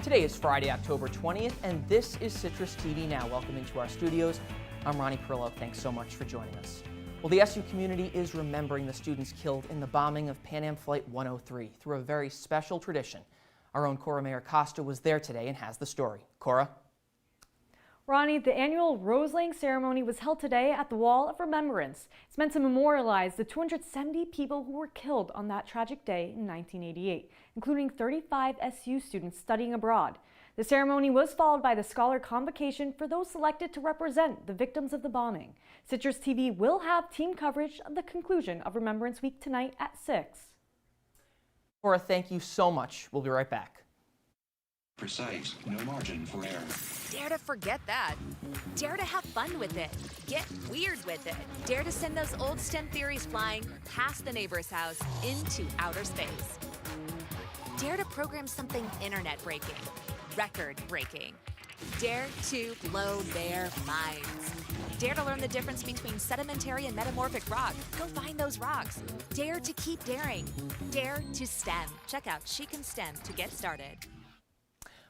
Today is Friday, October 20th, and this is Citrus TV Now. Welcome into our studios. I'm Ronnie Parrillo. Thanks so much for joining us. Well, the SU community is remembering the students killed in the bombing of Pan Am Flight 103 through a very special tradition. Our own Cora Mayer Costa was there today and has the story. Cora? Ronnie, the annual rose-laying ceremony was held today at the Wall of Remembrance. It's meant to memorialize the 270 people who were killed on that tragic day in 1988, including 35 SU students studying abroad. The ceremony was followed by the Scholar Convocation for those selected to represent the victims of the bombing. Citrus TV will have team coverage of the conclusion of Remembrance Week tonight at 6. Cora, thank you so much. We'll be right back. Precise, no margin for error. Dare to forget that. Dare to have fun with it. Get weird with it. Dare to send those old STEM theories flying past the neighbor's house into outer space. Dare to program something internet-breaking, record-breaking. Dare to blow their minds. Dare to learn the difference between sedimentary and metamorphic rock. Go find those rocks. Dare to keep daring. Dare to STEM. Check out She Can STEM to get started.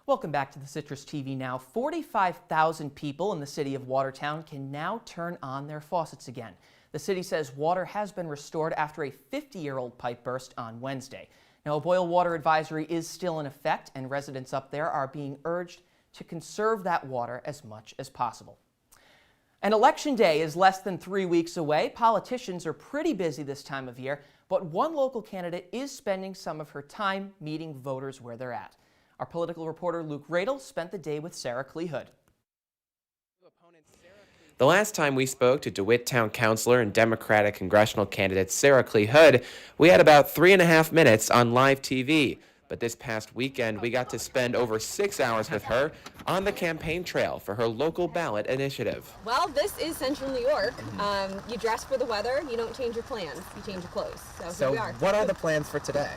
Welcome back to the Citrus TV Now. 45,000 people in the city of Watertown can now turn on their faucets again. The city says water has been restored after a 50-year-old pipe burst on Wednesday. Now, a boil water advisory is still in effect, and residents up there are being urged to conserve that water as much as possible. And Election Day is less than 3 weeks away. Politicians are pretty busy this time of year, but one local candidate is spending some of her time meeting voters where they're at. Our political reporter Luke Radel spent the day with Sarah Clee-Hood. The last time we spoke to DeWitt Town Councilor and Democratic congressional candidate Sarah Clee-Hood, we had about 3.5 minutes on live TV. But this past weekend, we got to spend over 6 hours with her on the campaign trail for her local ballot initiative. Well, this is Central New York. You dress for the weather, you don't change your plans, you change your clothes. So here we are. What are the plans for today?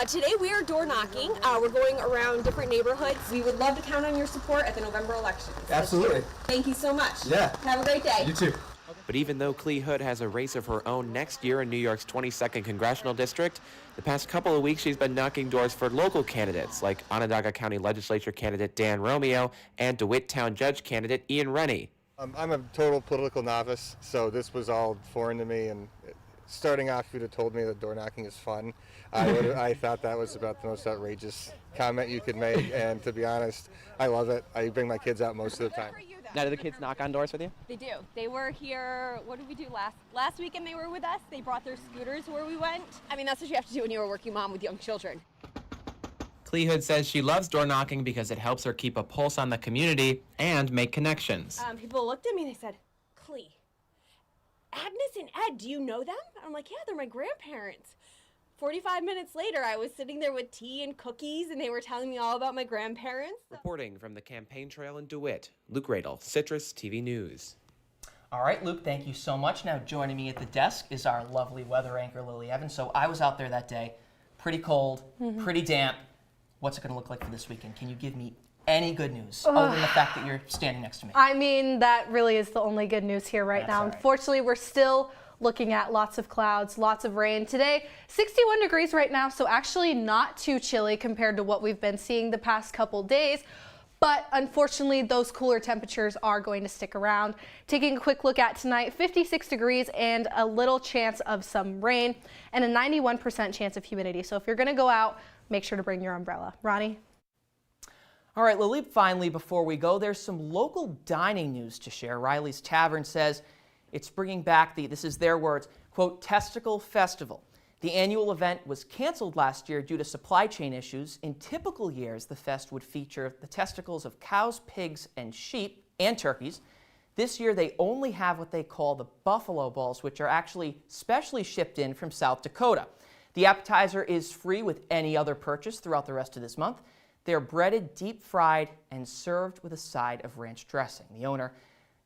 Today we are door knocking. We're going around different neighborhoods. We would love to count on your support at the November elections. Absolutely. Thank you so much. Yeah. Have a great day. You too. But even though Clee-Hood has a race of her own next year in New York's 22nd congressional district, the past couple of weeks she's been knocking doors for local candidates like Onondaga County Legislature candidate Dan Romeo and DeWitt Town Judge candidate Ian Rennie. I'm a total political novice, so this was all foreign to me, and starting off, you'd have told me that door knocking is fun. I thought that was about the most outrageous comment you could make, and to be honest, I love it. I bring my kids out most of the time. Now, do the kids knock on doors with you? They do. They were here, what did we do last weekend? They were with us. They brought their scooters where we went. I mean, that's what you have to do when you're a working mom with young children. Clee-Hood says she loves door knocking because it helps her keep a pulse on the community and make connections. People looked at me and they said, Clee, Agnes and Ed, do you know them? I'm like, yeah, they're my grandparents. 45 minutes later, I was sitting there with tea and cookies, and they were telling me all about my grandparents. Reporting from the campaign trail in DeWitt, Luke Radel, Citrus TV News. All right, Luke, thank you so much. Now joining me at the desk is our lovely weather anchor, Lily Evans. So I was out there that day, pretty cold, pretty damp. What's it going to look like for this weekend? Can you give me any good news other than the fact that you're standing next to me? I mean, that really is the only good news here right now. Unfortunately, we're still looking at lots of clouds, lots of rain. Today, 61 degrees right now, so actually not too chilly compared to what we've been seeing the past couple days. But unfortunately, those cooler temperatures are going to stick around. Taking a quick look at tonight, 56 degrees and a little chance of some rain and a 91% chance of humidity. So if you're going to go out, make sure to bring your umbrella. Ronnie? All right, Lily, finally, before we go, there's some local dining news to share. Riley's Tavern says it's bringing back this is their words, quote, Testicle Festival. The annual event was canceled last year due to supply chain issues. In typical years, the fest would feature the testicles of cows, pigs, and sheep, and turkeys. This year, they only have what they call the buffalo balls, which are actually specially shipped in from South Dakota. The appetizer is free with any other purchase throughout the rest of this month. They're breaded, deep fried, and served with a side of ranch dressing. The owner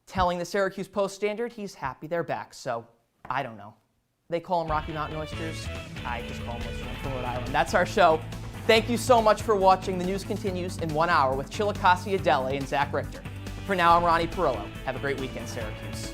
telling the Syracuse Post-Standard he's happy they're back, so I don't know. They call them Rocky Mountain oysters. I just call them oysters from Rhode Island. That's our show. Thank you so much for watching. The news continues in 1 hour with Chillicothe Adele and Zach Richter. For now, I'm Ronnie Parrillo. Have a great weekend, Syracuse.